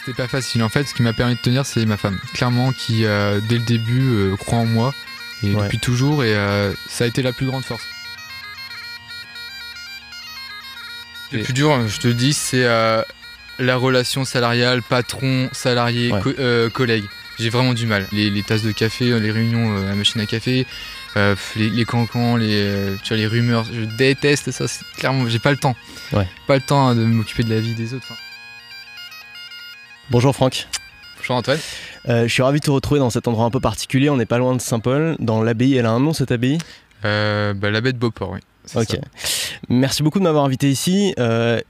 C'était pas facile. En fait, ce qui m'a permis de tenir, c'est ma femme. Clairement, qui, dès le début, croit en moi. Et depuis toujours. Et ça a été la plus grande force. Le plus dur, je te le dis, c'est la relation salariale, patron, salarié, collègue. J'ai vraiment du mal. Les tasses de café, les réunions à la machine à café, les cancans, tu vois, les rumeurs, je déteste ça. Clairement, j'ai pas le temps. Pas le temps de m'occuper de la vie des autres. Bonjour Franck. Bonjour Antoine. Je suis ravi de te retrouver dans cet endroit un peu particulier. On n'est pas loin de Saint-Paul, dans l'abbaye. Elle a un nom, cette abbaye ? L'abbaye de Beauport, oui. Ok. Ça. Merci beaucoup de m'avoir invité ici.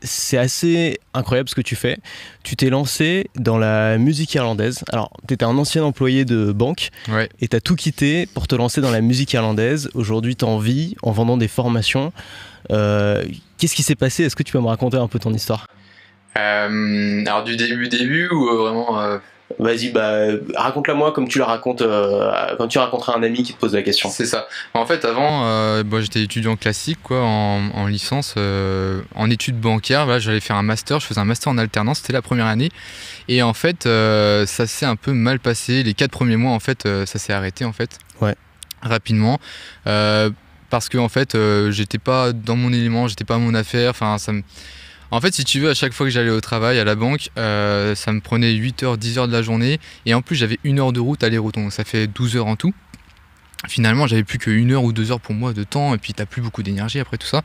C'est assez incroyable ce que tu fais. Tu t'es lancé dans la musique irlandaise. Alors, tu étais un ancien employé de banque et tu as tout quitté pour te lancer dans la musique irlandaise. Aujourd'hui, tu en vis en vendant des formations. Qu'est-ce qui s'est passé ? Est-ce que tu peux me raconter un peu ton histoire ? Alors, du début ou vraiment Vas-y, raconte-la moi comme tu la racontes quand tu raconteras un ami qui te pose la question. C'est ça. En fait, avant, j'étais étudiant classique, quoi, en licence, en études bancaires. Voilà, j'allais faire un master. Je faisais un master en alternance. C'était la première année. Et en fait, ça s'est un peu mal passé. Les 4 premiers mois, en fait, ça s'est arrêté, en fait. Rapidement. Parce que, en fait, j'étais pas dans mon élément, j'étais pas à mon affaire. Enfin, En fait, si tu veux, à chaque fois que j'allais au travail, à la banque, ça me prenait 8h, 10h de la journée. Et en plus, j'avais 1 heure de route aller-retour. Donc ça fait 12 heures en tout. Finalement, j'avais plus que 1 heure ou 2 heures pour moi de temps. Et puis, t'as plus beaucoup d'énergie après tout ça.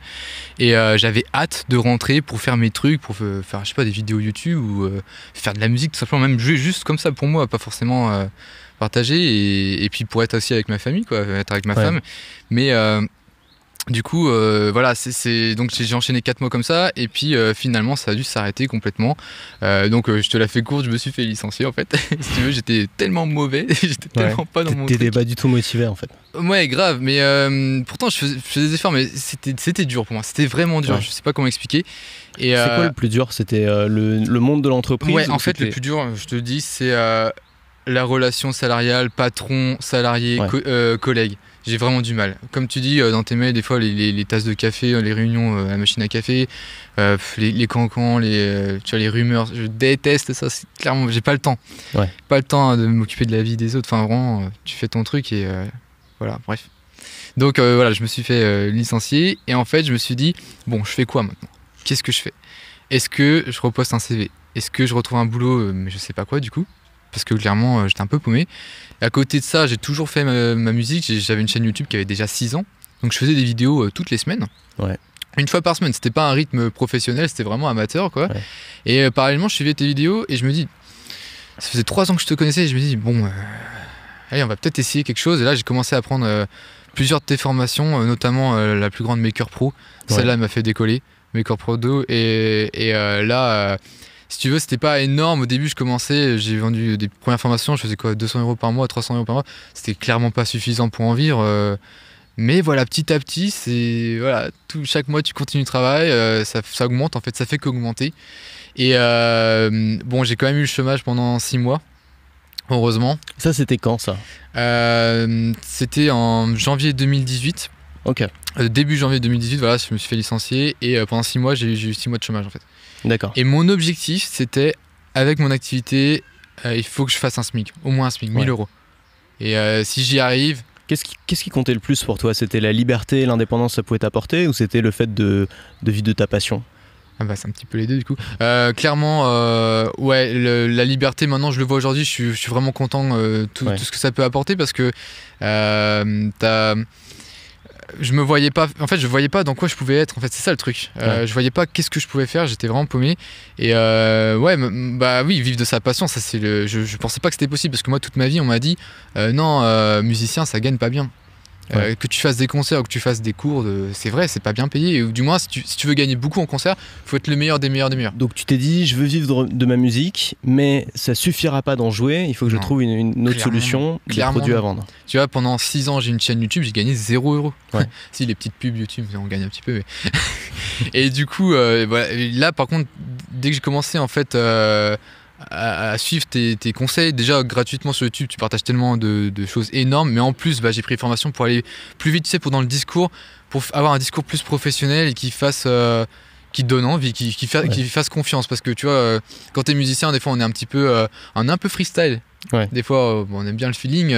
Et j'avais hâte de rentrer pour faire mes trucs, pour faire, je sais pas, des vidéos YouTube ou faire de la musique, tout simplement. Même jouer juste comme ça pour moi, pas forcément partager. Et puis, pour être aussi avec ma famille, quoi, être avec ma femme. Mais... du coup, voilà, donc j'ai enchaîné 4 mois comme ça, et puis finalement ça a dû s'arrêter complètement. Donc je te la fais courte, je me suis fait licencier en fait. Si tu veux, j'étais tellement mauvais, j'étais tellement pas dans mon truc. T'étais pas du tout motivé en fait. Ouais, grave, mais pourtant je faisais des efforts, mais c'était dur pour moi, c'était vraiment dur, je sais pas comment expliquer. Et c'est quoi le plus dur ? C'était le monde de l'entreprise ? Ouais, en fait le plus dur, je te le dis, c'est la relation salariale, patron, salarié, collègue. J'ai vraiment du mal. Comme tu dis dans tes mails, des fois les tasses de café, les réunions à la machine à café, les cancans, tu vois, les rumeurs, je déteste ça. Clairement, j'ai pas le temps. Pas le temps de m'occuper de la vie des autres. Enfin, vraiment, tu fais ton truc et voilà, bref. Donc voilà, je me suis fait licencier et en fait, je me suis dit, bon, je fais quoi maintenant ? Qu'est-ce que je fais ? Est-ce que je reposte un CV ? Est-ce que je retrouve un boulot, mais je sais pas quoi du coup ? Parce que clairement j'étais un peu paumé. Et à côté de ça, j'ai toujours fait ma musique. J'avais une chaîne YouTube qui avait déjà 6 ans, donc je faisais des vidéos toutes les semaines, une fois par semaine. C'était pas un rythme professionnel, c'était vraiment amateur, quoi. Et parallèlement, je suivais tes vidéos et je me dis, ça faisait 3 ans que je te connaissais et je me dis, bon, allez, on va peut-être essayer quelque chose. Et là, j'ai commencé à prendre plusieurs de tes formations, notamment la plus grande Maker Pro. Celle-là m'a fait décoller, Maker Pro 2. Et là... si tu veux, c'était pas énorme. Au début, je commençais, j'ai vendu des premières formations, je faisais quoi, 200 € par mois, 300 € par mois. C'était clairement pas suffisant pour en vivre. Mais voilà, petit à petit, voilà, chaque mois, tu continues le travail, ça augmente, en fait, ça fait qu'augmenter. Et bon, j'ai quand même eu le chômage pendant 6 mois, heureusement. Ça, c'était quand, ça ? C'était en janvier 2018. Ok. Début janvier 2018, voilà, je me suis fait licencier. Et pendant 6 mois, j'ai eu 6 mois de chômage, en fait. D'accord. Et mon objectif, c'était, avec mon activité, il faut que je fasse un SMIC, au moins un SMIC, 1000 €. Et si j'y arrive... Qu'est-ce qui comptait le plus pour toi ? C'était la liberté, l'indépendance, ça pouvait t'apporter, ou c'était le fait de vivre de ta passion ? C'est un petit peu les deux du coup. Clairement, la liberté, maintenant je le vois aujourd'hui, je suis vraiment content tout ce que ça peut apporter parce que je me voyais pas, en fait je voyais pas dans quoi je pouvais être, en fait c'est ça le truc. Je voyais pas qu'est-ce que je pouvais faire, j'étais vraiment paumé. Et oui, vivre de sa passion, ça c'est je pensais pas que c'était possible parce que moi toute ma vie on m'a dit non, musicien ça gagne pas bien. Que tu fasses des concerts ou que tu fasses des cours, c'est vrai, c'est pas bien payé. Ou du moins, si tu veux gagner beaucoup en concert, il faut être le meilleur des meilleurs des meilleurs. Donc tu t'es dit, je veux vivre de ma musique, mais ça suffira pas d'en jouer, il faut que je trouve une autre solution, des produits à vendre. Tu vois, pendant 6 ans, j'ai une chaîne YouTube, j'ai gagné 0 €. Si, les petites pubs YouTube, on gagne un petit peu. Mais... Et du coup, là, par contre, dès que j'ai commencé, en fait... à suivre tes conseils, déjà gratuitement sur YouTube, tu partages tellement de choses énormes, mais en plus j'ai pris formation pour aller plus vite, tu sais, pour dans le discours, pour avoir un discours plus professionnel et qui fasse qui te donne envie, qui fasse confiance. Parce que tu vois, quand t'es musicien, des fois on est un petit peu, un peu freestyle. Des fois, on aime bien le feeling.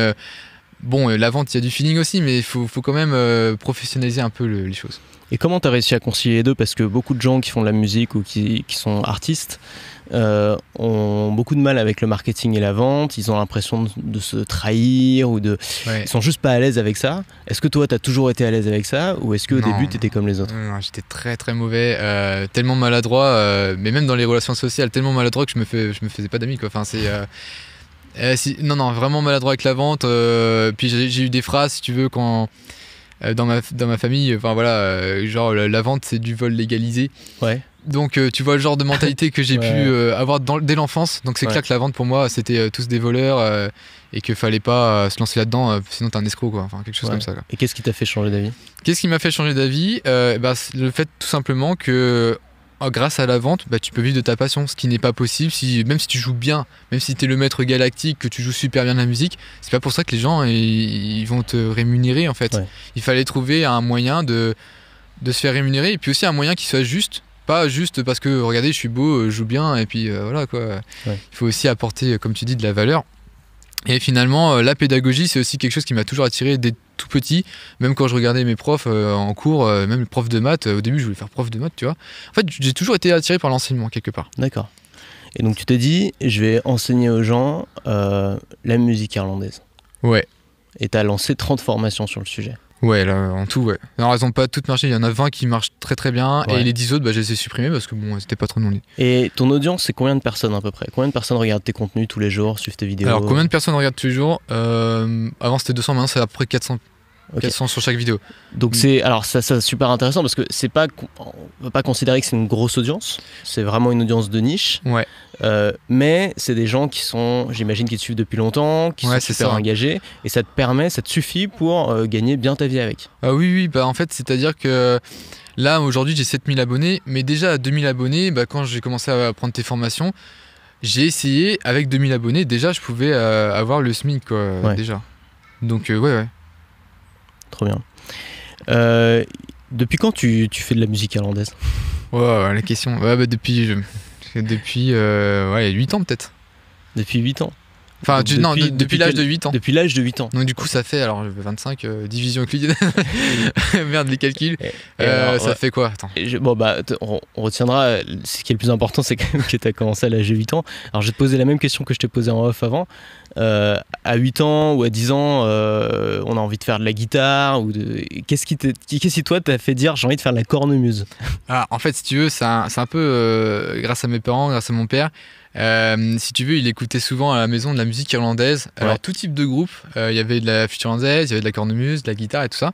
Bon, la vente, il y a du feeling aussi, mais il faut quand même professionnaliser un peu les choses. Et comment tu as réussi à concilier les deux? Parce que beaucoup de gens qui font de la musique ou qui sont artistes ont beaucoup de mal avec le marketing et la vente. Ils ont l'impression de se trahir ou ils sont juste pas à l'aise avec ça. Est-ce que toi, tu as toujours été à l'aise avec ça ou est-ce qu'au début, tu étais comme les autres? Non, j'étais très très mauvais, tellement maladroit, mais même dans les relations sociales, tellement maladroit que je me faisais pas d'amis, quoi. Enfin, c'est... non, vraiment maladroit avec la vente. Puis j'ai eu des phrases, si tu veux, quand dans ma famille, enfin voilà, genre la vente c'est du vol légalisé. Donc tu vois le genre de mentalité que j'ai pu avoir dès l'enfance. Donc c'est clair que la vente pour moi c'était tous des voleurs et qu'il fallait pas se lancer là-dedans, sinon t'es un escroc, quoi. Enfin quelque chose comme ça, quoi. Et qu'est-ce qui t'a fait changer d'avis? Qu'est-ce qui m'a fait changer d'avis? Le fait tout simplement que grâce à la vente, tu peux vivre de ta passion, ce qui n'est pas possible même si tu joues bien, même si tu es le maître galactique, que tu joues super bien de la musique, c'est pas pour ça que les gens ils vont te rémunérer, en fait. Il fallait trouver un moyen de se faire rémunérer, et puis aussi un moyen qui soit juste, pas juste parce que regardez je suis beau, je joue bien, et puis voilà, quoi. Il faut aussi apporter, comme tu dis, de la valeur. Et finalement, la pédagogie, c'est aussi quelque chose qui m'a toujours attiré dès tout petit. Même quand je regardais mes profs en cours, même les profs de maths, au début je voulais faire prof de maths, tu vois. En fait, j'ai toujours été attiré par l'enseignement, quelque part. D'accord. Et donc tu t'es dit, je vais enseigner aux gens la musique irlandaise. Ouais. Et t'as lancé 30 formations sur le sujet. Ouais, là, en tout, ouais. Alors, elles n'ont pas toutes marché, il y en a 20 qui marchent très très bien, et les 10 autres, je les ai supprimées parce que bon, c'était pas trop demandé. Et ton audience, c'est combien de personnes à peu près? Combien de personnes regardent tes contenus tous les jours, suivent tes vidéos? Alors, combien de personnes regardent tous les jours? Avant c'était 200, maintenant c'est à peu près 400. 400 sur chaque vidéo. Donc c'est super intéressant parce que on ne peut pas considérer que c'est une grosse audience, c'est vraiment une audience de niche. Mais c'est des gens qui sont, j'imagine, qui te suivent depuis longtemps, qui sont super engagés, et ça te suffit pour gagner bien ta vie avec. Ah oui, en fait, c'est-à-dire que là aujourd'hui j'ai 7000 abonnés, mais déjà à 2000 abonnés, quand j'ai commencé à prendre tes formations, j'ai essayé, avec 2000 abonnés, déjà je pouvais avoir le SMIC, quoi, déjà. Donc ouais. Trop bien. Depuis quand tu fais de la musique irlandaise? La question. Depuis 8 ans peut-être. Depuis 8 ans? Enfin, depuis l'âge de 8 ans. Depuis l'âge de 8 ans. Donc du coup ça fait, alors 25, division euclidienne. Merde, les calculs. Ça fait quoi? Attends. On retiendra, ce qui est le plus important, c'est quand même que tu as commencé à l'âge de 8 ans. Alors je vais te poser la même question que je t'ai posée en off avant. À 8 ans ou à 10 ans, on a envie de faire de la guitare qu'est-ce qui toi t'a fait dire j'ai envie de faire de la cornemuse? En fait, si tu veux, c'est un peu grâce à mes parents, grâce à mon père. Si tu veux, il écoutait souvent à la maison de la musique irlandaise. Alors tout type de groupe, il y avait de la flûte irlandaise, il y avait de la cornemuse, de la guitare et tout ça.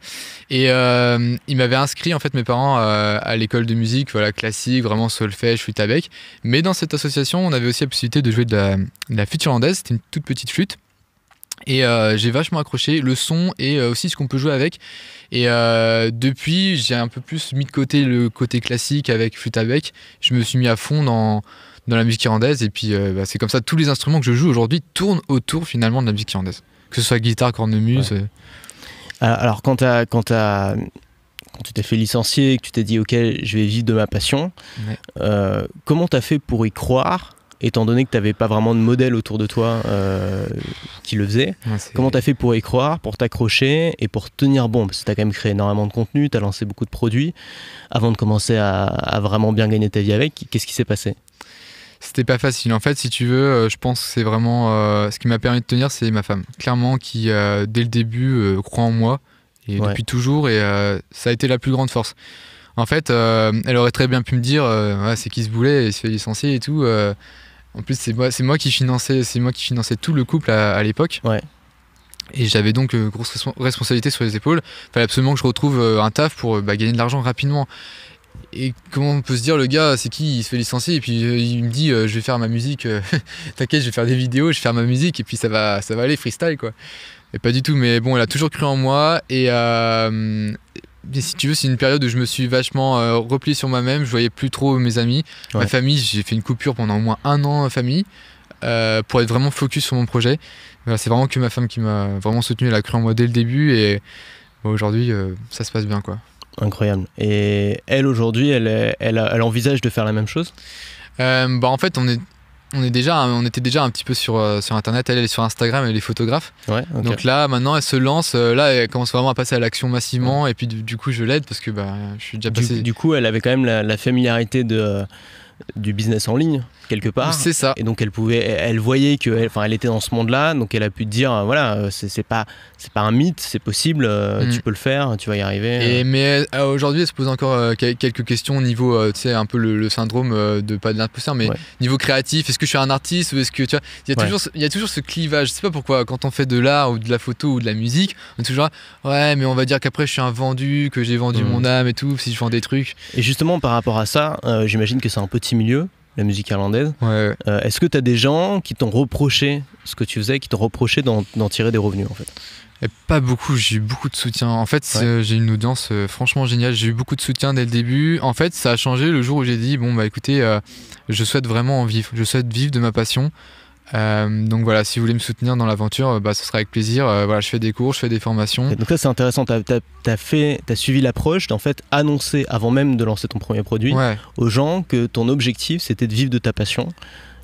Et il m'avait inscrit, en fait, mes parents à l'école de musique, voilà, classique, vraiment solfège, flûte à bec. Mais dans cette association, on avait aussi la possibilité de jouer de la flûte irlandaise. C'était une toute petite flûte. Et j'ai vachement accroché le son et aussi ce qu'on peut jouer avec. Et depuis, j'ai un peu plus mis de côté le côté classique avec flûte à bec. Je me suis mis à fond dans la musique irlandaise, et puis c'est comme ça, tous les instruments que je joue aujourd'hui tournent autour finalement de la musique irlandaise, que ce soit guitare, cornemuse. Alors quand tu t'es fait licencier et que tu t'es dit ok, je vais vivre de ma passion, comment t'as fait pour y croire, étant donné que t'avais pas vraiment de modèle autour de toi qui le faisait? Comment t'as fait pour y croire, pour t'accrocher et pour tenir bon? Parce que t'as quand même créé énormément de contenu, t'as lancé beaucoup de produits avant de commencer à vraiment bien gagner ta vie avec. Qu'est-ce qui s'est passé? C'était pas facile. En fait, si tu veux, je pense que c'est vraiment ce qui m'a permis de tenir, c'est ma femme. Clairement, qui dès le début croit en moi, et depuis toujours, et ça a été la plus grande force. En fait, elle aurait très bien pu me dire c'est qui ce boulet, il se fait licencier et tout. En plus, c'est moi qui finançais tout le couple à l'époque. Et j'avais donc grosse responsabilité sur les épaules. Il fallait absolument que je retrouve un taf pour gagner de l'argent rapidement. Et comment on peut se dire, le gars, c'est qui, il se fait licencier, et puis il me dit je vais faire ma musique, t'inquiète, je vais faire des vidéos, je vais faire ma musique, et puis ça va aller freestyle, quoi. Et pas du tout, mais bon, elle a toujours cru en moi, et si tu veux, c'est une période où je me suis vachement replié sur moi-même, je voyais plus trop mes amis, ma famille, j'ai fait une coupure pendant au moins 1 an en famille, pour être vraiment focus sur mon projet. Voilà, c'est vraiment que ma femme qui m'a vraiment soutenu, elle a cru en moi dès le début, et aujourd'hui ça se passe bien, quoi. Incroyable. Et elle, aujourd'hui, elle envisage de faire la même chose? En fait, on était déjà un petit peu sur Internet. Elle est sur Instagram, elle est photographe. Ouais, okay. Donc là, maintenant, elle se lance. Là, elle commence vraiment à passer à l'action massivement. Et puis, du coup, je l'aide parce que je suis déjà passé. Du coup, elle avait quand même la familiarité du business en ligne, quelque part. C'est ça. Et donc, elle voyait qu'elle était dans ce monde-là. Donc, elle a pu dire, voilà, c'est pas un mythe, c'est possible, tu peux le faire, tu vas y arriver. Mais aujourd'hui, elle se pose encore quelques questions au niveau, tu sais, un peu le syndrome de pas de l'imposteur, mais niveau créatif. Est-ce que je suis un artiste ou est-ce que, tu vois, il y a toujours ce clivage. Je sais pas pourquoi, quand on fait de l'art ou de la photo ou de la musique, on est toujours ouais, mais on va dire qu'après, je suis un vendu, que j'ai vendu mon âme et tout, si je vends des trucs. Et justement, par rapport à ça, j'imagine que c'est un petit milieu, la musique irlandaise. Ouais. Est-ce que tu as des gens qui t'ont reproché ce que tu faisais, qui t'ont reproché d'en tirer des revenus, en fait? Et pas beaucoup, j'ai eu beaucoup de soutien. En fait, j'ai une audience franchement géniale. J'ai eu beaucoup de soutien dès le début. En fait, ça a changé le jour où j'ai dit, écoutez, je souhaite vraiment en vivre. Je souhaite vivre de ma passion. Donc voilà, si vous voulez me soutenir dans l'aventure, ce sera avec plaisir. Voilà, je fais des cours, je fais des formations. Et donc là, c'est intéressant. T'as suivi l'approche d'en fait annoncer, avant même de lancer ton premier produit, aux gens que ton objectif, c'était de vivre de ta passion.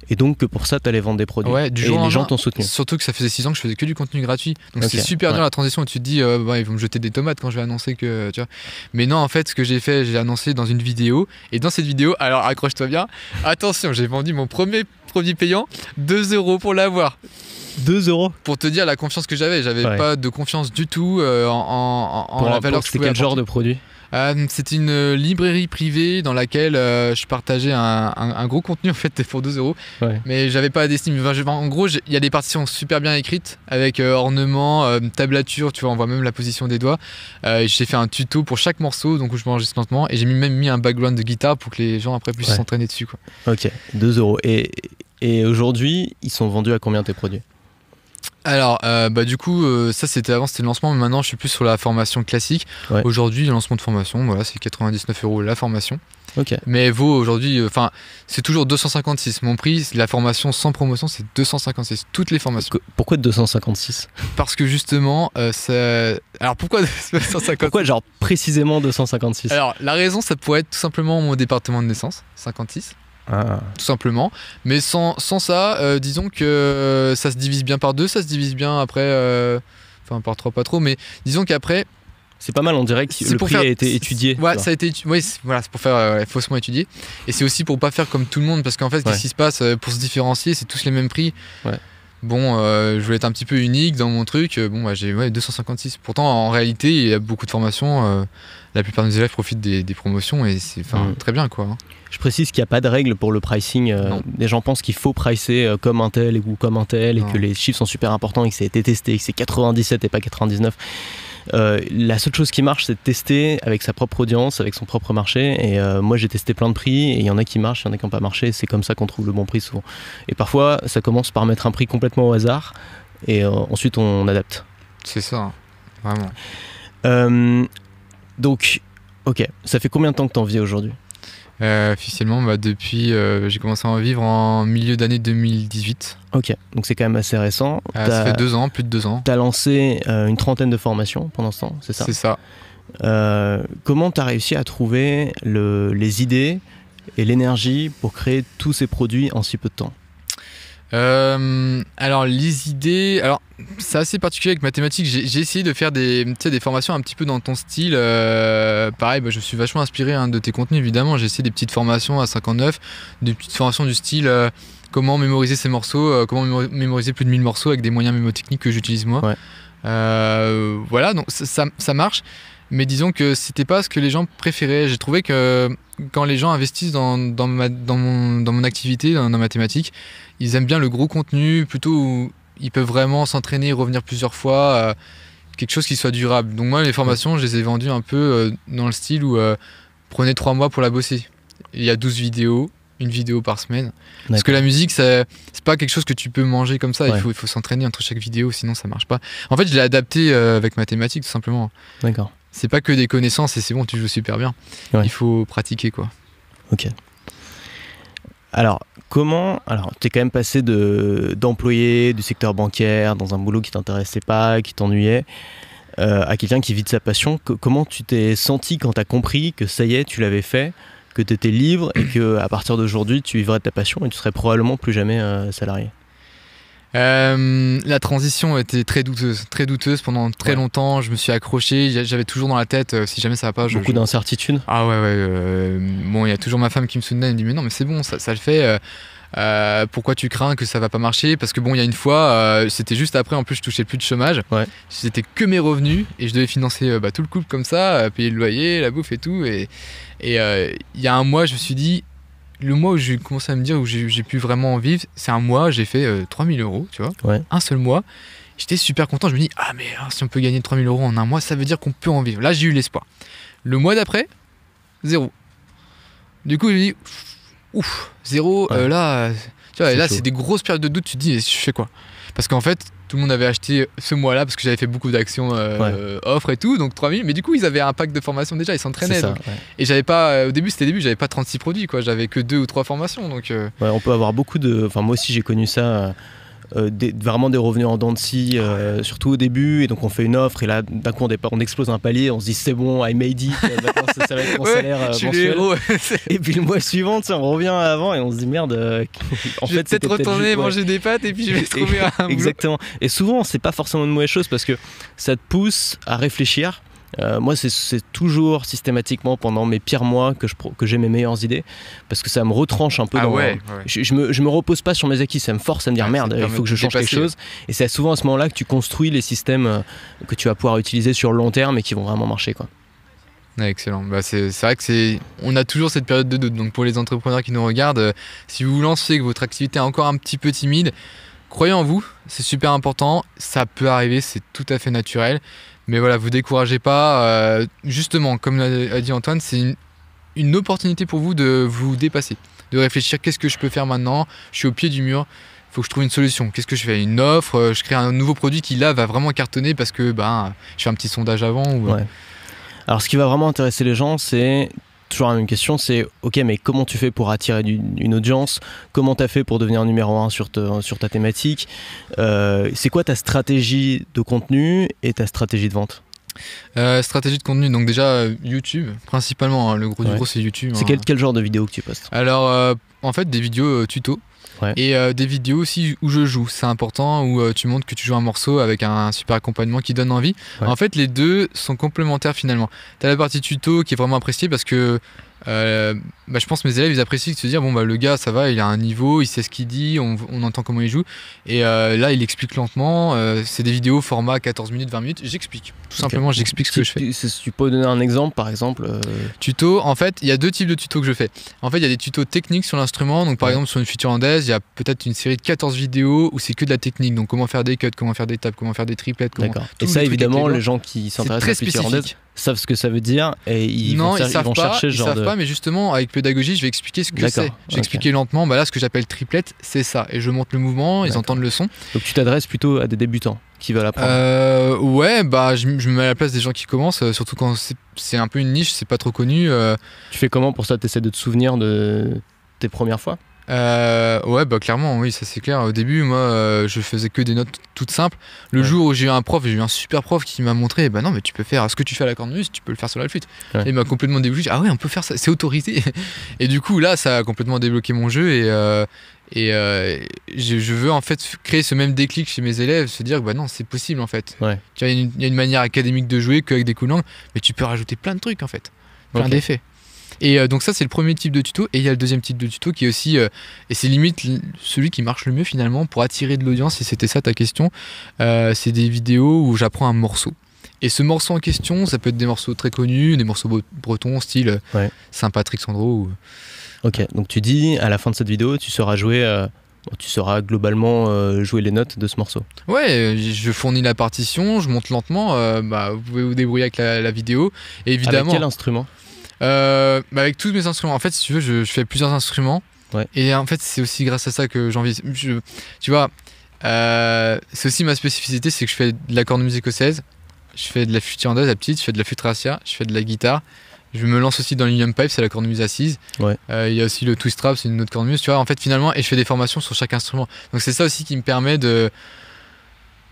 Et donc que pour ça, tu allais vendre des produits. Ouais, du jour au lendemain, les gens t'ont soutenu. Surtout que ça faisait 6 ans que je faisais que du contenu gratuit. Donc c'est super dur la transition où tu te dis, ils vont me jeter des tomates quand je vais annoncer que. Tu vois. Mais non, en fait, ce que j'ai fait, j'ai annoncé dans une vidéo. Et dans cette vidéo, alors accroche-toi bien, attention, j'ai vendu mon premier produit payant, 2 € pour l'avoir. 2 €? Pour te dire la confiance que j'avais. J'avais pas de confiance du tout en la valeur que je pouvais apporter. C'était quel genre de produit? C'était une librairie privée dans laquelle je partageais un gros contenu en fait pour 2 €. Mais j'avais pas d'estime. En gros, il y a des partitions super bien écrites avec ornements, tablature, tu vois, on voit même la position des doigts. J'ai fait un tuto pour chaque morceau, donc où je m'enregistre lentement, et j'ai même mis un background de guitare pour que les gens après puissent s'entraîner dessus, quoi. Ok, 2 €. Et aujourd'hui, ils sont vendus à combien tes produits? Alors, du coup, ça c'était avant, c'était le lancement, mais maintenant je suis plus sur la formation classique. Aujourd'hui, le lancement de formation, voilà, c'est 99 € la formation. Mais vaut aujourd'hui, c'est toujours 256. Mon prix, la formation sans promotion, c'est 256. Toutes les formations. Pourquoi 256? Parce que justement, alors pourquoi 256? Pourquoi genre précisément 256? Alors, la raison, ça pourrait être tout simplement mon département de naissance, 56. Tout simplement, mais sans ça, disons que ça se divise bien par 2, ça se divise bien après, par 3 pas trop, mais disons qu'après c'est pas mal, on dirait que le prix a été étudié. Ouais, ça a été voilà, c'est pour faire faussement étudié, et c'est aussi pour pas faire comme tout le monde, parce qu'en fait qu'est-ce qui se passe pour se différencier, c'est tous les mêmes prix. Bon, je voulais être un petit peu unique dans mon truc, j'ai 256. Pourtant en réalité il y a beaucoup de formations, la plupart de mes élèves profitent des promotions et c'est très bien, quoi. Je précise qu'il n'y a pas de règle pour le pricing. Les gens pensent qu'il faut pricer comme un tel ou comme un tel, et que les chiffres sont super importants et que ça a été testé, et que c'est 97 et pas 99. La seule chose qui marche, c'est de tester avec sa propre audience, avec son propre marché. Et moi, j'ai testé plein de prix, et il y en a qui marchent, il y en a qui n'ont pas marché. C'est comme ça qu'on trouve le bon prix souvent. Et parfois, ça commence par mettre un prix complètement au hasard, et ensuite on adapte. C'est ça, vraiment. Donc, ok, ça fait combien de temps que tu en vis aujourd'hui? Officiellement, depuis, j'ai commencé à en vivre en milieu d'année 2018. Ok, donc c'est quand même assez récent. Ça fait 2 ans, plus de 2 ans. Tu as lancé une trentaine de formations pendant ce temps, c'est ça? C'est ça. Comment tu as réussi à trouver les idées et l'énergie pour créer tous ces produits en si peu de temps? Alors les idées, c'est assez particulier avec mathématiques. J'ai essayé de faire des formations un petit peu dans ton style. Pareil, je suis vachement inspiré de tes contenus, évidemment. J'ai essayé des petites formations à 59, des petites formations du style comment mémoriser ces morceaux, comment mémoriser plus de 1000 morceaux avec des moyens mémotechniques que j'utilise moi. Voilà, donc ça marche. Mais disons que c'était pas ce que les gens préféraient. J'ai trouvé que quand les gens investissent dans mon activité, dans ma thématique, ils aiment bien le gros contenu, plutôt où ils peuvent vraiment s'entraîner et revenir plusieurs fois, quelque chose qui soit durable. Donc moi, les formations, je les ai vendues un peu dans le style où prenez 3 mois pour la bosser. Il y a 12 vidéos, une vidéo par semaine. Parce que la musique, c'est pas quelque chose que tu peux manger comme ça. Il faut s'entraîner entre chaque vidéo, sinon ça marche pas. En fait, je l'ai adapté avec mathématiques, tout simplement. D'accord. C'est pas que des connaissances et c'est bon, tu joues super bien. Il faut pratiquer, quoi. Ok. Alors, t'es quand même passé d'employé du secteur bancaire dans un boulot qui t'intéressait pas, qui t'ennuyait. à quelqu'un qui vit de sa passion. Comment tu t'es senti quand tu as compris que ça y est, tu l'avais fait, que tu étais libre et qu'à partir d'aujourd'hui, tu vivrais de ta passion et tu serais probablement plus jamais salarié? La transition était très douteuse pendant très longtemps. Je me suis accroché, j'avais toujours dans la tête si jamais ça va pas. Beaucoup d'incertitudes. Ah ouais. Bon, il y a toujours ma femme qui me soutenait, elle me dit mais non, mais c'est bon, ça le fait. Pourquoi tu crains que ça va pas marcher? Parce que bon, il y a une fois, c'était juste après, en plus je touchais plus de chômage. C'était que mes revenus et je devais financer tout le couple comme ça, payer le loyer, la bouffe et tout. Et il y a un mois, je me suis dit, le mois où j'ai commencé à me dire où j'ai pu vraiment en vivre, c'est un mois, j'ai fait 3000 €, tu vois, un seul mois. J'étais super content, je me dis, ah mais si on peut gagner 3000 € en un mois, ça veut dire qu'on peut en vivre. Là, j'ai eu l'espoir. Le mois d'après, 0. Du coup, je me dis, ouf, 0, là, tu vois, et là, c'est des grosses périodes de doute, tu te dis, je fais quoi? Parce qu'en fait, tout le monde avait acheté ce mois-là parce que j'avais fait beaucoup d'actions offres et tout, donc 3000, mais du coup ils avaient un pack de formation déjà, ils s'entraînaient. Et j'avais pas, au début, j'avais pas 36 produits, quoi, j'avais que 2 ou 3 formations. Donc, on peut avoir beaucoup de. Enfin, moi aussi j'ai connu ça. Vraiment des revenus en dents de scie, surtout au début, et donc on fait une offre et là d'un coup on explose un palier, on se dit c'est bon, I made it, maintenant ça va être mon salaire mensuel. Et puis le mois suivant on revient avant et on se dit merde, en je vais peut-être retourner manger des pâtes et puis je vais trouver un exactement. Et souvent c'est pas forcément une mauvaise chose parce que ça te pousse à réfléchir. Moi c'est toujours systématiquement pendant mes pires mois que j'ai mes meilleures idées parce que ça me retranche un peu je me repose pas sur mes acquis, ça me force à me dire merde, il faut que je change quelque chose, et c'est souvent à ce moment là que tu construis les systèmes que tu vas pouvoir utiliser sur le long terme et qui vont vraiment marcher, quoi. Excellent. C'est vrai que on a toujours cette période de doute, donc pour les entrepreneurs qui nous regardent, si vous vous lancez, que votre activité est encore un petit peu timide, croyez en vous, c'est super important, ça peut arriver, c'est tout à fait naturel. Mais voilà, vous découragez pas. Justement, comme l'a dit Antoine, c'est une opportunité pour vous de vous dépasser, de réfléchir qu'est-ce que je peux faire maintenant. Je suis au pied du mur, il faut que je trouve une solution. Qu'est-ce que je fais? Une offre, je crée un nouveau produit qui là va vraiment cartonner parce que je fais un petit sondage avant. Alors ce qui va vraiment intéresser les gens, c'est toujours la même question, c'est ok, mais comment tu fais pour attirer une audience? Comment tu as fait pour devenir numéro 1 sur ta thématique? C'est quoi ta stratégie de contenu et ta stratégie de vente? Stratégie de contenu, donc déjà YouTube principalement, hein, le gros du gros c'est YouTube. C'est quel genre de vidéo que tu postes? Alors en fait des vidéos tuto. Et des vidéos aussi où je joue, c'est important, où tu montres que tu joues un morceau avec un super accompagnement qui donne envie. En fait les deux sont complémentaires finalement. Tu as la partie tuto qui est vraiment appréciée parce que je pense que mes élèves ils apprécient de se dire le gars ça va, il a un niveau, il sait ce qu'il dit, on entend comment il joue, et là il explique lentement, c'est des vidéos format 14 minutes, 20 minutes, j'explique tout simplement, j'explique ce que je fais. Tu peux donner un exemple par exemple? Tuto, en fait il y a 2 types de tutos que je fais. En fait il y a des tutos techniques sur l'instrument, donc par exemple sur une flûte irlandaise il y a peut-être une série de 14 vidéos où c'est que de la technique, donc comment faire des cuts, comment faire des tables, comment faire des triplettes, et ça évidemment les gens qui s'intéressent à la flûte irlandaise savent ce que ça veut dire et ils vont chercher ce genre de... mais justement avec pédagogie je vais expliquer ce que c'est. Je vais expliquer lentement, là ce que j'appelle triplette c'est ça, et je monte le mouvement, ils entendent le son. Donc tu t'adresses plutôt à des débutants qui veulent apprendre? Je me mets à la place des gens qui commencent, surtout quand c'est un peu une niche, c'est pas trop connu. Tu fais comment pour ça? T'essaies de te souvenir de tes premières fois? Clairement oui, ça c'est clair. Au début moi je faisais que des notes toutes simples. Le jour où j'ai eu un super prof qui m'a montré non mais tu peux faire ce que tu fais à la cornemuse, tu peux le faire sur la flûte. Et il m'a complètement débloqué. Ah ouais, on peut faire ça, c'est autorisé. Et du coup là ça a complètement débloqué mon jeu, et je veux en fait créer ce même déclic chez mes élèves, se dire que non c'est possible en fait. Tu vois, il y a une manière académique de jouer qu'avec des coups de langue, mais tu peux rajouter plein de trucs en fait, plein d'effets. Et donc ça c'est le premier type de tuto, et il y a le deuxième type de tuto qui est aussi, et c'est limite celui qui marche le mieux finalement pour attirer de l'audience, si c'était ça ta question, c'est des vidéos où j'apprends un morceau. Et ce morceau en question, ça peut être des morceaux très connus, des morceaux bretons style Saint-Patrick Sandro. Ok, donc tu dis à la fin de cette vidéo tu sauras globalement jouer les notes de ce morceau. Ouais, je fournis la partition, je monte lentement, vous pouvez vous débrouiller avec la vidéo. Et évidemment, avec quel instrument? Avec tous mes instruments. En fait, si tu veux, je fais plusieurs instruments. Et en fait, c'est aussi grâce à ça que j'envie. Tu vois, c'est aussi ma spécificité, c'est que je fais de la cornemuse écossaise, je fais de la flûte irlandaise à petite, je fais de la flûte tracia, je fais de la guitare. Je me lance aussi dans l'Ilium Pipe, c'est la cornemuse assise. Il y a aussi le twist trap, c'est une autre cornemuse. Tu vois, en fait, finalement, et je fais des formations sur chaque instrument. Donc c'est ça aussi qui me permet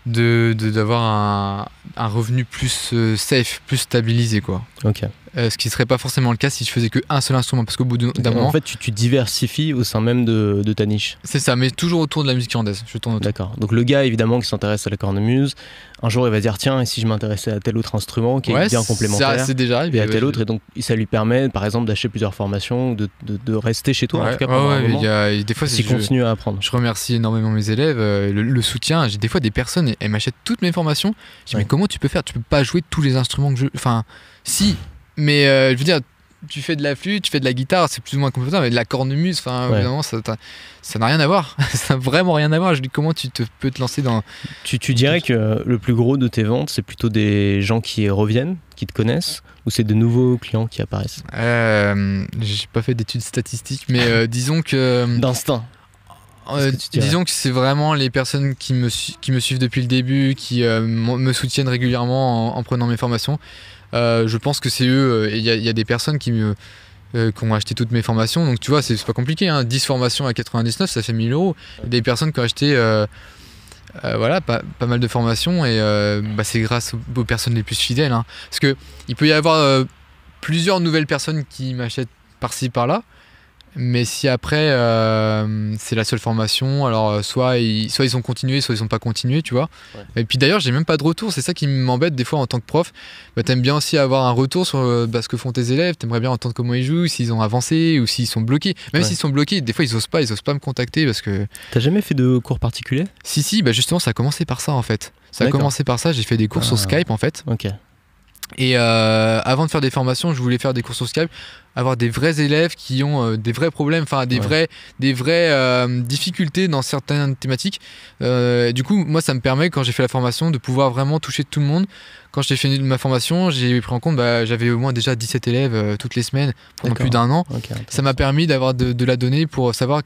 d'avoir un revenu plus safe, plus stabilisé, quoi. Ok. Ce qui serait pas forcément le cas si je faisais qu'un seul instrument, parce qu'au bout d'un moment... En fait, tu diversifies au sein même de ta niche. C'est ça, mais toujours autour de la musique irlandaise. Je tourne autour. D'accord. Donc le gars, évidemment, qui s'intéresse à la cornemuse, un jour, il va dire, tiens, et si je m'intéressais à tel autre instrument qui est bien complémentaire, c'est déjà arrivé, et à tel autre, et donc ça lui permet, par exemple, d'acheter plusieurs formations, de rester chez toi, en tout cas, pendant un moment, des fois, et continuer à apprendre. Je remercie énormément mes élèves, le soutien. J'ai des fois des personnes, elles m'achètent toutes mes formations. Je dis, mais comment tu peux faire? Tu peux pas jouer tous les instruments que je... Enfin, si... Mais je veux dire, tu fais de la flûte, tu fais de la guitare, c'est plus ou moins complémentaire, mais de la cornemuse, enfin, évidemment, ça n'a rien à voir. Ça n'a vraiment rien à voir. Je dis, comment peux te lancer dans... Tu dirais que le plus gros de tes ventes, c'est plutôt des gens qui reviennent, qui te connaissent, ou c'est de nouveaux clients qui apparaissent? J'ai pas fait d'études statistiques, mais disons que... D'instinct. Disons que c'est vraiment les personnes qui me suivent depuis le début, qui me soutiennent régulièrement en prenant mes formations. Je pense que c'est eux. Il y a des personnes qui ont acheté toutes mes formations, donc tu vois, c'est pas compliqué, hein. 10 formations à 99, ça fait 1000 €. Il y a des personnes qui ont acheté pas mal de formations, et c'est grâce aux personnes les plus fidèles, hein. Parce que il peut y avoir plusieurs nouvelles personnes qui m'achètent par-ci par-là, mais si après c'est la seule formation, alors soit ils ont continué, soit ils ont pas continué, tu vois. Et puis d'ailleurs, j'ai même pas de retour, c'est ça qui m'embête des fois en tant que prof. T'aimes bien aussi avoir un retour sur ce que font tes élèves, t'aimerais bien entendre comment ils jouent, s'ils ont avancé ou s'ils sont bloqués. Même s'ils sont bloqués, des fois ils osent pas me contacter parce que... T'as jamais fait de cours particuliers? Si, justement, ça a commencé par ça en fait. Ça a commencé par ça, j'ai fait des cours sur Skype en fait. Ok. Et avant de faire des formations, je voulais faire des cours sur Skype, avoir des vrais élèves qui ont des vrais problèmes, enfin des vraies difficultés dans certaines thématiques. Du coup, moi, ça me permet, quand j'ai fait la formation, de pouvoir vraiment toucher tout le monde. Quand j'ai fait ma formation, j'ai pris en compte, j'avais au moins déjà 17 élèves toutes les semaines pendant plus d'un an. Ça m'a permis d'avoir de la donnée pour savoir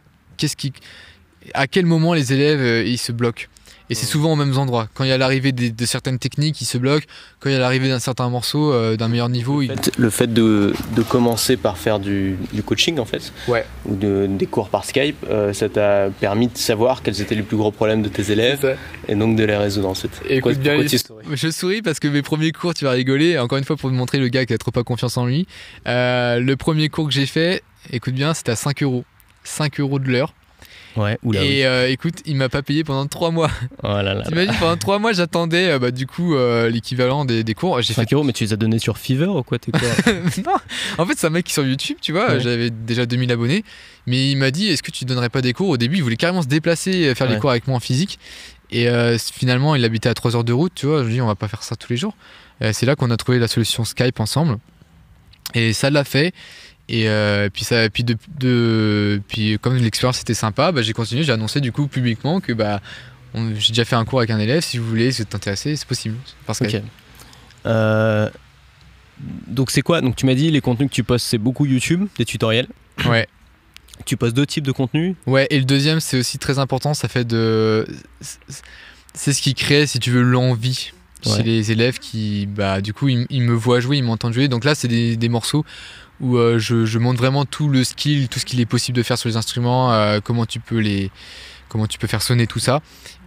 à quel moment les élèves ils se bloquent. Et c'est souvent aux mêmes endroits. Quand il y a l'arrivée de certaines techniques, ils se bloquent. Quand il y a l'arrivée d'un certain morceau, d'un meilleur niveau... Le fait de commencer par faire du coaching, en fait, ou des cours par Skype, ça t'a permis de savoir quels étaient les plus gros problèmes de tes élèves, et donc de les résoudre ensuite. Écoute bien, je souris parce que mes premiers cours, tu vas rigoler, encore une fois pour te montrer le gars qui a trop pas confiance en lui. Le premier cours que j'ai fait, écoute bien, c'était à 5 €. 5 € de l'heure. Ouais, et écoute, il m'a pas payé pendant 3 mois. Oh là là. T'imagines, pendant 3 mois, j'attendais du coup l'équivalent des cours. 5 €, mais tu les as donnés sur Fiverr ou quoi, tes cours? Non, en fait, c'est un mec sur YouTube, tu vois. J'avais déjà 2000 abonnés, mais il m'a dit, est-ce que tu donnerais pas des cours? Au début, il voulait carrément se déplacer, faire les cours avec moi en physique. Et finalement, il habitait à 3 heures de route, tu vois. Je lui dis, on va pas faire ça tous les jours. C'est là qu'on a trouvé la solution Skype ensemble. Et ça l'a fait. Et puis comme l'expérience était sympa, j'ai continué, j'ai annoncé du coup publiquement que j'ai déjà fait un cours avec un élève, si vous voulez, si vous êtes intéressé, c'est possible. Parce que... Donc c'est quoi? Donc tu m'as dit les contenus que tu postes, c'est beaucoup YouTube, des tutoriels. Ouais. Tu postes 2 types de contenus? Ouais, et le deuxième, c'est aussi très important, c'est ce qui crée, si tu veux, l'envie chez les élèves qui, du coup, ils me voient jouer, ils m'entendent jouer. Donc là, c'est des morceaux où je montre vraiment tout le skill, tout ce qu'il est possible de faire sur les instruments, comment tu peux faire sonner tout ça.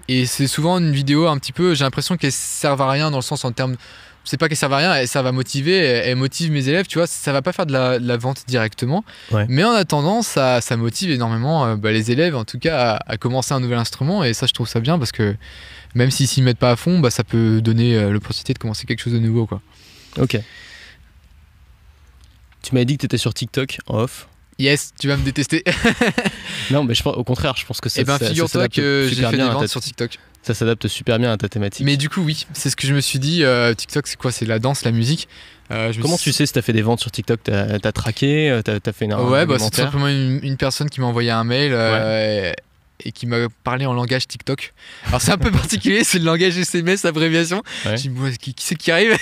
Et c'est souvent une vidéo un petit peu, j'ai l'impression qu'elle sert à rien dans le sens en termes... C'est pas qu'elle sert à rien, ça va motiver, elle motive mes élèves, tu vois, ça va pas faire de la vente directement. Mais en attendant, ça motive énormément les élèves, en tout cas, à commencer un nouvel instrument. Et ça, je trouve ça bien parce que même s'ils s'y mettent pas à fond, ça peut donner l'opportunité de commencer quelque chose de nouveau, quoi. Ok. Tu m'avais dit que tu étais sur TikTok en off. Yes, tu vas me détester. Non, mais au contraire, je pense que ça. Figure-toi que j'ai fait des ventes sur TikTok. Ça s'adapte super bien à ta thématique. Mais du coup, oui, c'est ce que je me suis dit. TikTok, c'est quoi? C'est la danse, la musique. Comment tu sais si t'as fait des ventes sur TikTok? T'as traqué? T'as fait une... Ouais, c'est tout simplement une personne qui m'a envoyé un mail. Et qui m'a parlé en langage TikTok. Alors c'est un peu particulier, c'est le langage SMS, abréviation. Je me dis, qui c'est qui arrive?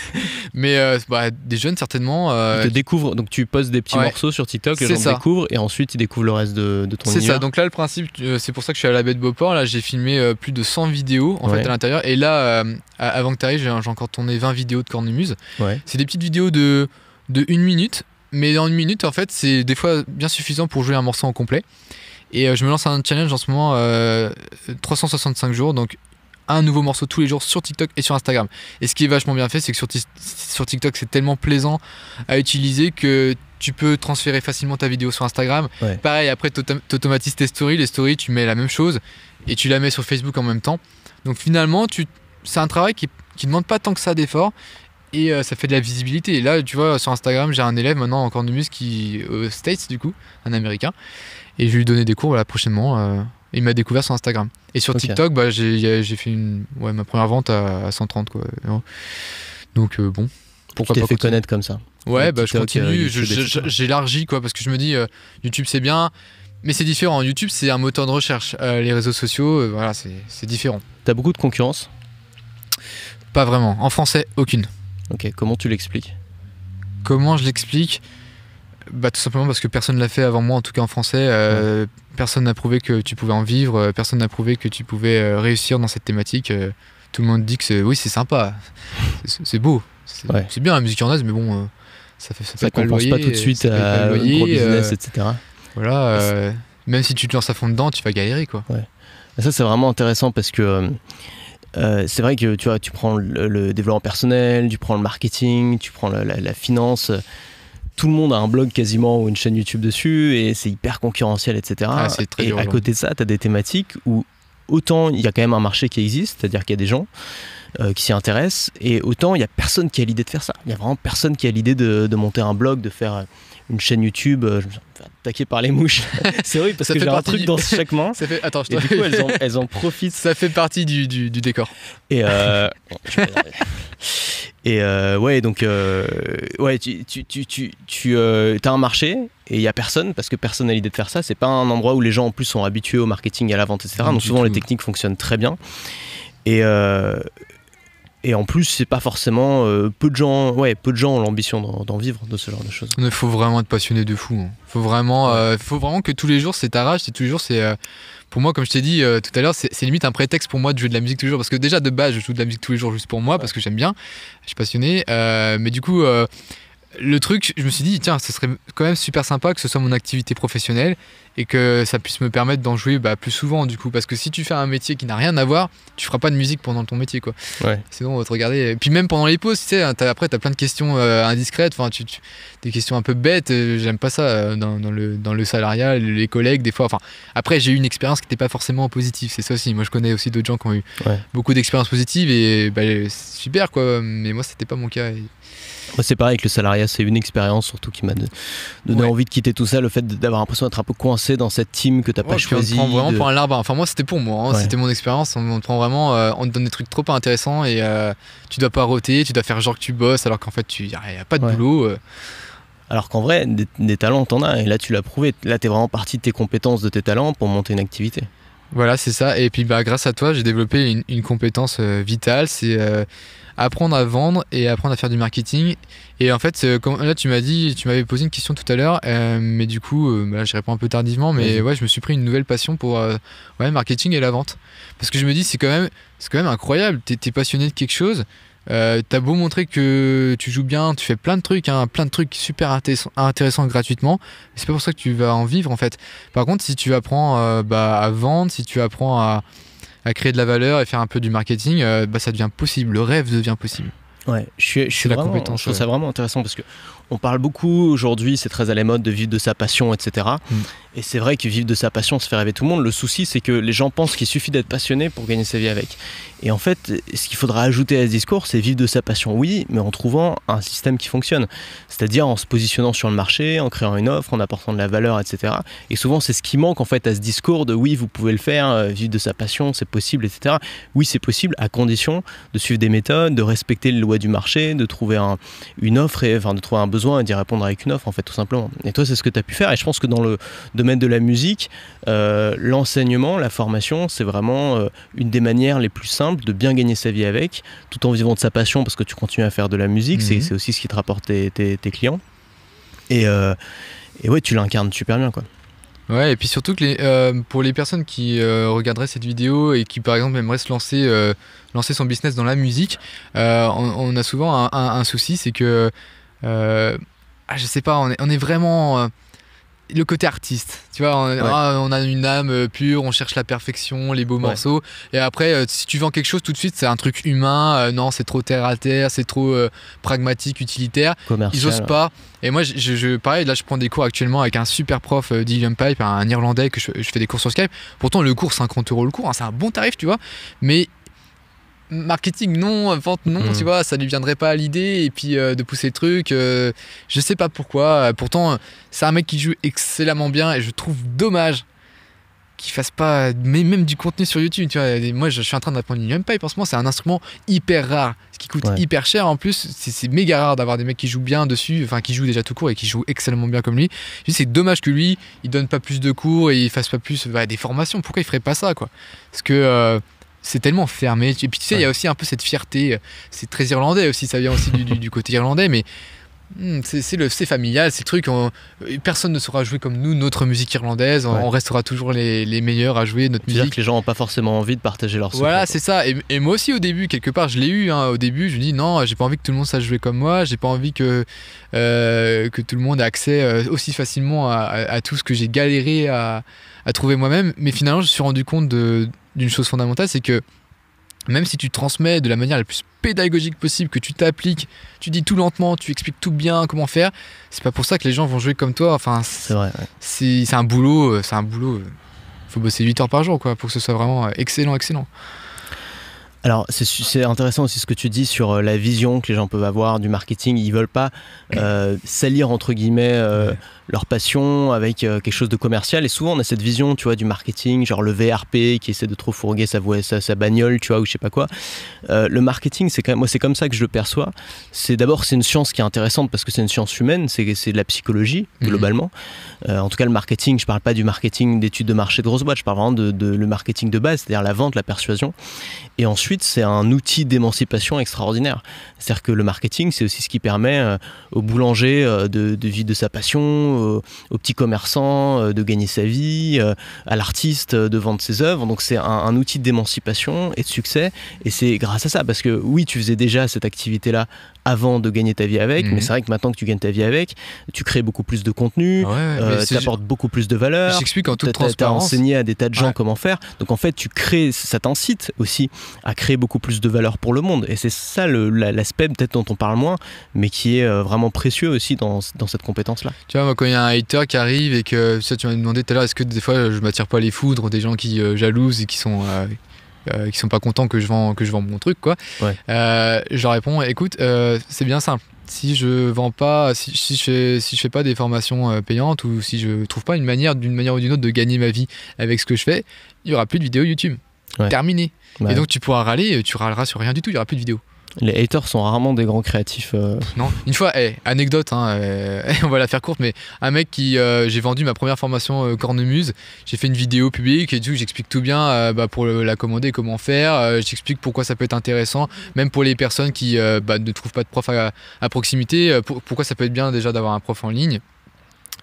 Mais des jeunes certainement. Ils te découvrent, donc tu postes des petits morceaux sur TikTok, les gens te découvrent, et ensuite ils découvrent le reste de ton univers. C'est ça, donc là le principe, c'est pour ça que je suis à la baie de Beauport, là j'ai filmé plus de 100 vidéos en fait à l'intérieur, et là avant que tu arrives, j'ai encore tourné 20 vidéos de cornemuse. C'est des petites vidéos de 1 minute, mais dans 1 minute en fait c'est des fois bien suffisant pour jouer un morceau en complet. Et je me lance un challenge en ce moment, 365 jours, donc un nouveau morceau tous les jours sur TikTok et sur Instagram. Et ce qui est vachement bien fait, c'est que sur TikTok, c'est tellement plaisant à utiliser que tu peux transférer facilement ta vidéo sur Instagram. Ouais. Pareil, après, tu automatises tes stories. Les stories, tu mets la même chose et tu la mets sur Facebook en même temps. Donc finalement, c'est un travail qui ne demande pas tant que ça d'effort. Et ça fait de la visibilité. Et là, tu vois, sur Instagram, j'ai un élève maintenant en cours de musique qui aux States, du coup, un américain. Et je vais lui donner des cours prochainement. Il m'a découvert sur Instagram. Et sur TikTok, bah, j'ai fait ma première vente à 130, quoi. Donc bon, pourquoi pas. Tu t'es fait connaître comme ça. Ouais, bah, je continue. J'élargis, quoi, parce que je me dis, YouTube, c'est bien. Mais c'est différent. YouTube, c'est un moteur de recherche. Les réseaux sociaux, voilà, c'est différent. T'as beaucoup de concurrence? Pas vraiment. En français, aucune. Ok, comment tu l'expliques? Comment je l'explique? Bah, tout simplement parce que personne ne l'a fait avant moi, en tout cas en français. Personne n'a prouvé que tu pouvais en vivre, personne n'a prouvé que tu pouvais réussir dans cette thématique. Tout le monde dit que c'est sympa, c'est beau, c'est bien la musique irlandaise, mais bon, ça compense pas tout de suite à un gros business, etc. Voilà, même si tu te lances à fond dedans, tu vas galérer, quoi. Ouais. Et ça, c'est vraiment intéressant parce que c'est vrai que tu vois, tu prends le développement personnel, tu prends le marketing, tu prends la finance. Tout le monde a un blog quasiment ou une chaîne YouTube dessus et c'est hyper concurrentiel, etc. C'est très et dur, à côté de ça, tu as des thématiques où autant il y a quand même un marché qui existe, c'est-à-dire qu'il y a des gens qui s'y intéressent, et autant il n'y a personne qui a l'idée de faire ça. Il n'y a vraiment personne qui a l'idée de monter un blog, de faire une chaîne YouTube. Je me suis fait attaquer par les mouches. C'est horrible parce que j'ai un truc dans chaque main. Attends, et du coup, elles en profitent. Ça fait partie du décor. Et ouais, donc ouais, tu as un marché et il n'y a personne parce que personne n'a l'idée de faire ça. C'est pas un endroit où les gens en plus sont habitués au marketing, à la vente, etc. Donc souvent les techniques fonctionnent très bien. Et en plus, c'est pas forcément peu de gens ont l'ambition d'en vivre de ce genre de choses. Il faut vraiment être passionné de fou. Hein. Faut vraiment que tous les jours c'est ta rage, pour moi, comme je t'ai dit tout à l'heure, c'est limite un prétexte pour moi de jouer de la musique tous les jours, parce que déjà de base je joue de la musique tous les jours juste pour moi, parce que j'aime bien, je suis passionné, mais du coup le truc, je me suis dit tiens, ce serait quand même super sympa que ce soit mon activité professionnelle et que ça puisse me permettre d'en jouer plus souvent, du coup, parce que si tu fais un métier qui n'a rien à voir, tu feras pas de musique pendant ton métier, quoi. Ouais. Sinon on va te regarder, et puis même pendant les pauses, tu sais, après t'as plein de questions indiscrètes, enfin des questions un peu bêtes, j'aime pas ça dans le salariat, les collègues des fois, enfin après j'ai eu une expérience qui n'était pas forcément positive, c'est ça aussi. Moi je connais aussi d'autres gens qui ont eu beaucoup d'expériences positives et c'est super, quoi, mais moi c'était pas mon cas. Moi, c'est pareil avec le salariat, c'est une expérience surtout qui m'a donné envie de quitter tout ça, le fait d'avoir l'impression d'être un peu coincé dans cette team que t'as pas choisi. On te prend vraiment pour un larbin. Enfin moi c'était pour moi, c'était mon expérience. On te prend vraiment, on te donne des trucs trop pas intéressants et tu dois pas roter, tu dois faire genre que tu bosses alors qu'en fait il y a pas de boulot. Alors qu'en vrai des talents t'en as et là tu l'as prouvé. Là t'es vraiment parti de tes compétences, de tes talents pour monter une activité. Voilà, c'est ça. Et puis grâce à toi j'ai développé une compétence vitale, c'est apprendre à vendre et apprendre à faire du marketing. Et en fait, là tu m'avais posé une question tout à l'heure, mais du coup, je réponds un peu tardivement, mais je me suis pris une nouvelle passion pour marketing et la vente. Parce que je me dis, c'est quand même incroyable, t'es passionné de quelque chose, t'as beau montrer que tu joues bien, tu fais plein de trucs super intéressants gratuitement, mais c'est pas pour ça que tu vas en vivre, en fait. Par contre, si tu apprends à vendre, si tu apprends à créer de la valeur et faire un peu du marketing, ça devient possible, le rêve devient possible. Ouais, je trouve ça vraiment intéressant parce que on parle beaucoup aujourd'hui, c'est très à la mode de vivre de sa passion, etc. Et c'est vrai que vivre de sa passion, ça fait rêver tout le monde. Le souci, c'est que les gens pensent qu'il suffit d'être passionné pour gagner sa vie avec. Et en fait, ce qu'il faudra ajouter à ce discours, c'est vivre de sa passion, oui, mais en trouvant un système qui fonctionne. C'est-à-dire en se positionnant sur le marché, en créant une offre, en apportant de la valeur, etc. Et souvent, c'est ce qui manque en fait à ce discours de oui, vous pouvez le faire, vivre de sa passion, c'est possible, etc. Oui, c'est possible à condition de suivre des méthodes, de respecter les lois du marché, de trouver une offre, de trouver un besoin et d'y répondre avec une offre, en fait, tout simplement. Et toi, c'est ce que tu as pu faire. Et je pense que dans le domaine de la musique, l'enseignement, la formation, c'est vraiment une des manières les plus simples de bien gagner sa vie avec, tout en vivant de sa passion, parce que tu continues à faire de la musique, c'est aussi ce qui te rapporte tes clients. Et ouais, tu l'incarnes super bien, quoi. Ouais, et puis surtout que pour les personnes qui regarderaient cette vidéo et qui par exemple aimeraient se lancer son business dans la musique, on a souvent un souci, c'est que je sais pas, on est vraiment le côté artiste, tu vois, on a une âme pure, on cherche la perfection, les beaux morceaux, et après si tu vends quelque chose tout de suite c'est un truc humain, non c'est trop terre à terre, c'est trop pragmatique, utilitaire, commercial, ils osent pas. Et moi pareil, là je prends des cours actuellement avec un super prof d'Ilium Pipe, un Irlandais que je fais des cours sur Skype, pourtant le cours 50 € le cours, hein, c'est un bon tarif tu vois, mais marketing non, vente non, tu vois, ça lui viendrait pas à l'idée, et puis de pousser le truc, je sais pas pourquoi, pourtant c'est un mec qui joue excellemment bien et je trouve dommage qu'il fasse pas même du contenu sur YouTube, tu vois. Moi je suis en train d'apprendre Ilium Pipe en ce moment, c'est un instrument hyper rare, ce qui coûte hyper cher en plus, c'est méga rare d'avoir des mecs qui jouent bien dessus, enfin qui jouent déjà tout court et qui jouent excellemment bien comme lui. C'est dommage que lui il donne pas plus de cours et il fasse pas plus des formations, pourquoi il ferait pas ça quoi, parce que c'est tellement fermé. Et puis tu sais, il y a aussi un peu cette fierté. C'est très irlandais aussi, ça vient aussi du côté irlandais, mais c'est familial, c'est le truc. Personne ne saura jouer comme nous notre musique irlandaise. On restera toujours les meilleurs à jouer notre musique. C'est-à-dire que les gens n'ont pas forcément envie de partager leur secret. Voilà, c'est ça. Et moi aussi, au début, quelque part, je l'ai eu. Au début, je me dis non, j'ai pas envie que tout le monde sache jouer comme moi. J'ai pas envie que tout le monde ait accès aussi facilement à tout ce que j'ai galéré à trouver moi-même. Mais finalement, je me suis rendu compte d'une chose fondamentale, c'est que même si tu transmets de la manière la plus pédagogique possible, que tu t'appliques, tu dis tout lentement, tu expliques tout bien comment faire, c'est pas pour ça que les gens vont jouer comme toi. Enfin, c'est vrai. C'est un boulot, faut bosser 8 heures par jour quoi, pour que ce soit vraiment excellent. Alors c'est intéressant aussi ce que tu dis sur la vision que les gens peuvent avoir du marketing. Ils veulent pas salir entre guillemets leur passion avec quelque chose de commercial, et souvent on a cette vision, tu vois, du marketing, genre le VRP qui essaie de trop fourguer sa bagnole, tu vois, ou je sais pas quoi. Le marketing, c'est quand même, moi c'est comme ça que je le perçois. C'est une science qui est intéressante parce que c'est une science humaine, c'est de la psychologie globalement. En tout cas le marketing, je parle pas du marketing d'études de marché de grosses boîtes, je parle vraiment de le marketing de base, c'est-à-dire la vente, la persuasion. Et ensuite c'est un outil d'émancipation extraordinaire. C'est-à-dire que le marketing, c'est aussi ce qui permet au boulanger de vivre de sa passion, au petit commerçant de gagner sa vie, à l'artiste de vendre ses œuvres. Donc c'est un outil d'émancipation et de succès, et c'est grâce à ça, parce que oui, tu faisais déjà cette activité-là avant de gagner ta vie avec, mais c'est vrai que maintenant que tu gagnes ta vie avec, tu crées beaucoup plus de contenu, tu apportes beaucoup plus de valeur. J'explique en toute transparence. Tu as enseigné à des tas de gens comment faire, donc en fait tu crées, ça t'incite aussi à créer beaucoup plus de valeur pour le monde, et c'est ça l'aspect peut-être dont on parle moins, mais qui est vraiment précieux aussi dans cette compétence-là. Tu vois, moi quand il y a un hater qui arrive et que tu m'as demandé tout à l'heure, est-ce que des fois je m'attire pas les foudres des gens qui jalousent et qui sont pas contents que je vends mon truc quoi. Je leur réponds, écoute, c'est bien simple. Si je vends pas, si je fais pas des formations payantes, ou si je trouve pas d'une manière ou d'une autre de gagner ma vie avec ce que je fais, il y aura plus de vidéos YouTube. Terminé. Et donc tu pourras râler, tu râleras sur rien du tout, il y aura plus de vidéos. Les haters sont rarement des grands créatifs. Non, une fois, anecdote, on va la faire courte, mais un mec j'ai vendu ma première formation cornemuse, j'ai fait une vidéo publique et tout, j'explique tout bien pour la commander, comment faire, j'explique pourquoi ça peut être intéressant, même pour les personnes qui ne trouvent pas de prof à proximité, pourquoi ça peut être bien déjà d'avoir un prof en ligne.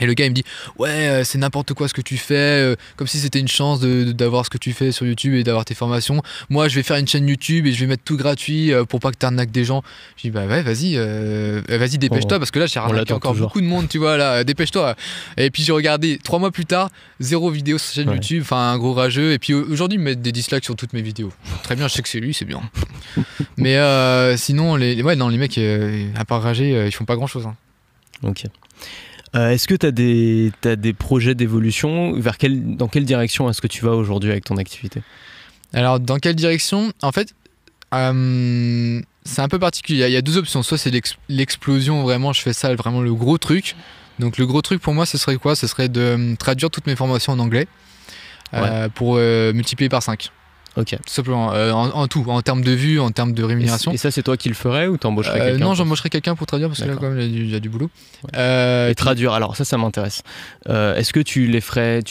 Et le gars il me dit ouais c'est n'importe quoi ce que tu fais, comme si c'était une chance d'avoir ce que tu fais sur YouTube et d'avoir tes formations. Moi je vais faire une chaîne YouTube et je vais mettre tout gratuit pour pas que t'arnaques des gens. Je dis bah ouais vas-y dépêche-toi, parce que là j'ai arnaqué encore beaucoup de monde, tu vois, là dépêche-toi. Et puis j'ai regardé 3 mois plus tard, 0 vidéo sur chaîne YouTube, enfin un gros rageux. Et puis aujourd'hui il me met des dislikes sur toutes mes vidéos. Très bien, je sais que c'est lui, c'est bien. Mais sinon les mecs à part rager ils font pas grand chose. Ok. Est-ce que tu as des projets d'évolution? Dans quelle direction est-ce que tu vas aujourd'hui avec ton activité? Alors, dans quelle direction? En fait, c'est un peu particulier. Il y a 2 options. Soit c'est l'explosion, vraiment, je fais ça, vraiment le gros truc. Donc, le gros truc pour moi, ce serait quoi? Ce serait de traduire toutes mes formations en anglais pour multiplier par 5. Ok. Tout simplement, en tout, en termes de vues, en termes de rémunération. Et ça, c'est toi qui le ferais ou t'embaucherais quelqu'un? Non, j'embaucherais quelqu'un pour traduire parce que là, quand même, il y a du boulot. Et traduire, alors ça m'intéresse. Est-ce que tu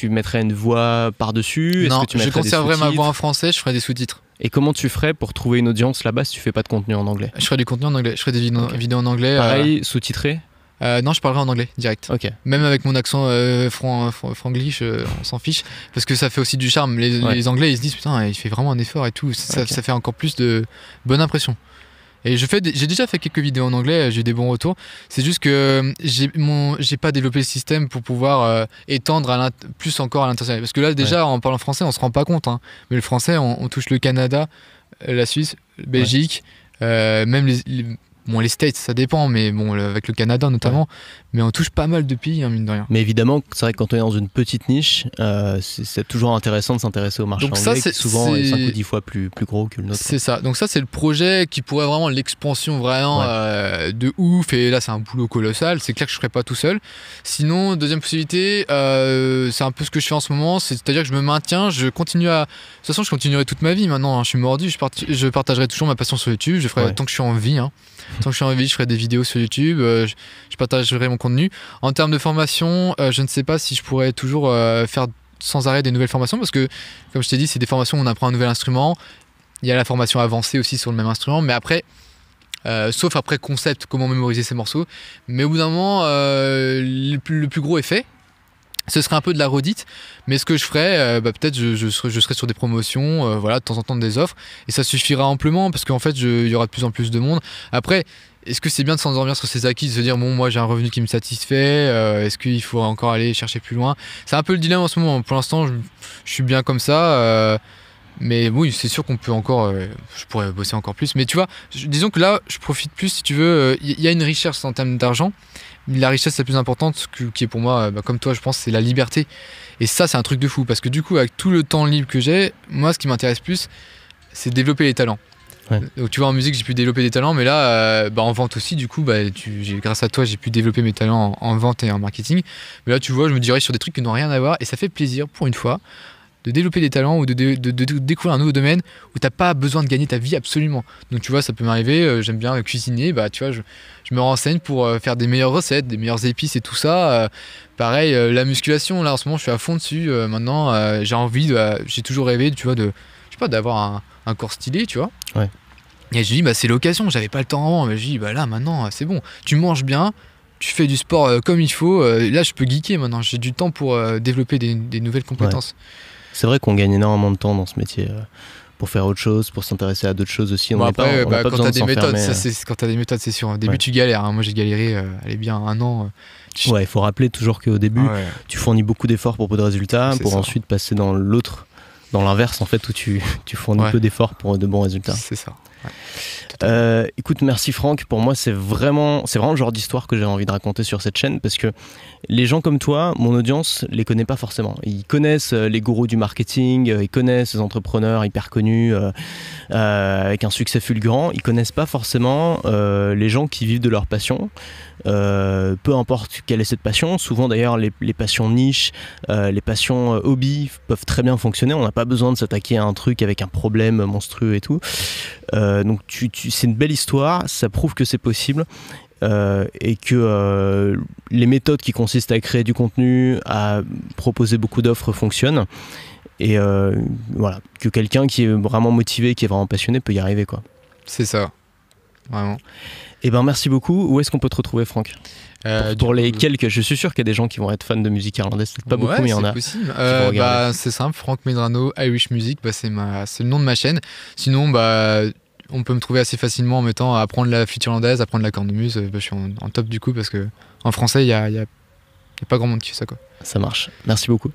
mettrais une voix par-dessus? Non, je conserverais ma voix en français, je ferais des sous-titres. Et comment tu ferais pour trouver une audience là-bas si tu fais pas de contenu en anglais? Je ferais du contenu en anglais, je ferais des vidéos en anglais. Pareil, sous-titré? Non, je parlerai en anglais, direct. Okay. Même avec mon accent franglish, on s'en fiche, parce que ça fait aussi du charme. Les Anglais, ils se disent, putain, il fait vraiment un effort et tout. Ça fait encore plus de bonne impression. Et j'ai déjà fait quelques vidéos en anglais, j'ai eu des bons retours. C'est juste que j'ai pas développé le système pour pouvoir étendre plus encore à l'international. Parce que là, déjà, en parlant français, on se rend pas compte. Hein. Mais le français, on touche le Canada, la Suisse, Belgique, même les States, ça dépend, mais bon, avec le Canada notamment, mais on touche pas mal de pays, hein, mine de rien. Mais évidemment, c'est vrai que quand on est dans une petite niche, c'est toujours intéressant de s'intéresser au marché anglais, qui souvent est 5 ou 10 fois plus gros que le nôtre. C'est ça, donc ça c'est le projet qui pourrait vraiment l'expansion vraiment de ouf, et là c'est un boulot colossal, c'est clair que je ne ferai pas tout seul. Sinon, deuxième possibilité, c'est un peu ce que je fais en ce moment, c'est-à-dire que je me maintiens, je continue à... De toute façon, je continuerai toute ma vie maintenant, hein, je suis mordu, je partagerai toujours ma passion sur YouTube, je ferai tant que je suis en vie, hein. Tant que je suis en vie, je ferai des vidéos sur YouTube, je partagerai mon contenu. En termes de formation, je ne sais pas si je pourrais toujours faire sans arrêt des nouvelles formations, parce que, comme je t'ai dit, c'est des formations où on apprend un nouvel instrument. Il y a la formation avancée aussi sur le même instrument, mais après, sauf après concept, comment mémoriser ces morceaux. Mais au bout d'un moment, le plus gros est fait. Ce serait un peu de la redite, mais ce que je ferais, peut-être je serais sur des promotions, voilà, de temps en temps des offres, et ça suffira amplement, parce qu'en fait il y aura de plus en plus de monde. Après, est-ce que c'est bien de s'endormir sur ses acquis, de se dire bon, moi j'ai un revenu qui me satisfait, est-ce qu'il faut encore aller chercher plus loin? C'est un peu le dilemme en ce moment. Pour l'instant, je suis bien comme ça, mais oui, c'est sûr qu'on peut encore, je pourrais bosser encore plus, mais tu vois, disons que là je profite plus, si tu veux, il y a une richesse en termes d'argent. La richesse la plus importante, qui est pour moi, comme toi je pense, c'est la liberté. Et ça, c'est un truc de fou, parce que du coup, avec tout le temps libre que j'ai, moi ce qui m'intéresse plus, c'est développer les talents. Donc tu vois, en musique j'ai pu développer des talents, mais là en vente aussi, du coup grâce à toi j'ai pu développer mes talents en vente et en marketing. Mais là tu vois, je me dirige sur des trucs qui n'ont rien à voir, et ça fait plaisir pour une fois de développer des talents ou de découvrir un nouveau domaine où t'as pas besoin de gagner ta vie absolument. Donc tu vois, ça peut m'arriver, j'aime bien cuisiner, tu vois, je me renseigne pour faire des meilleures recettes, des meilleures épices et tout ça. Pareil, la musculation, là en ce moment je suis à fond dessus. Maintenant j'ai toujours rêvé, tu vois, d'avoir un corps stylé, tu vois. Et je dis c'est l'occasion, j'avais pas le temps avant, mais je dis là maintenant c'est bon, tu manges bien, tu fais du sport comme il faut, là je peux geeker maintenant, j'ai du temps pour développer des nouvelles compétences. C'est vrai qu'on gagne énormément de temps dans ce métier pour faire autre chose, pour s'intéresser à d'autres choses aussi. Quand t'as des méthodes, quand t'as des méthodes, c'est sûr. Au début, tu galères. Hein. Moi, j'ai galéré, bien 1 an. Il faut rappeler toujours qu'au début, tu fournis beaucoup d'efforts pour peu de résultats, pour ensuite passer dans l'inverse, en fait, où tu fournis peu d'efforts pour de bons résultats. C'est ça. Écoute, merci Franck. Pour moi, c'est vraiment le genre d'histoire que j'ai envie de raconter sur cette chaîne, parce que les gens comme toi, mon audience les connaît pas forcément. Ils connaissent les gourous du marketing, ils connaissent les entrepreneurs hyper connus avec un succès fulgurant. Ils connaissent pas forcément les gens qui vivent de leur passion. Peu importe quelle est cette passion, souvent d'ailleurs les passions niches, les passions hobby peuvent très bien fonctionner. On n'a pas besoin de s'attaquer à un truc avec un problème monstrueux et tout. Donc c'est une belle histoire, ça prouve que c'est possible. Et que les méthodes qui consistent à créer du contenu, à proposer beaucoup d'offres fonctionnent. Et voilà, que quelqu'un qui est vraiment motivé, qui est vraiment passionné peut y arriver, quoi. C'est ça, vraiment. Et merci beaucoup. Où est-ce qu'on peut te retrouver, Franck? Pour les quelques, je suis sûr qu'il y a des gens qui vont être fans de musique irlandaise, peut-être pas beaucoup, mais il y en a. Possible. C'est simple, Franck Medrano, Irish Music, c'est le nom de ma chaîne. Sinon, on peut me trouver assez facilement en mettant apprendre la flûte irlandaise, apprendre la cornemuse. Je suis en top du coup, parce que en français, il y a pas grand monde qui fait ça, quoi. Ça marche. Merci beaucoup.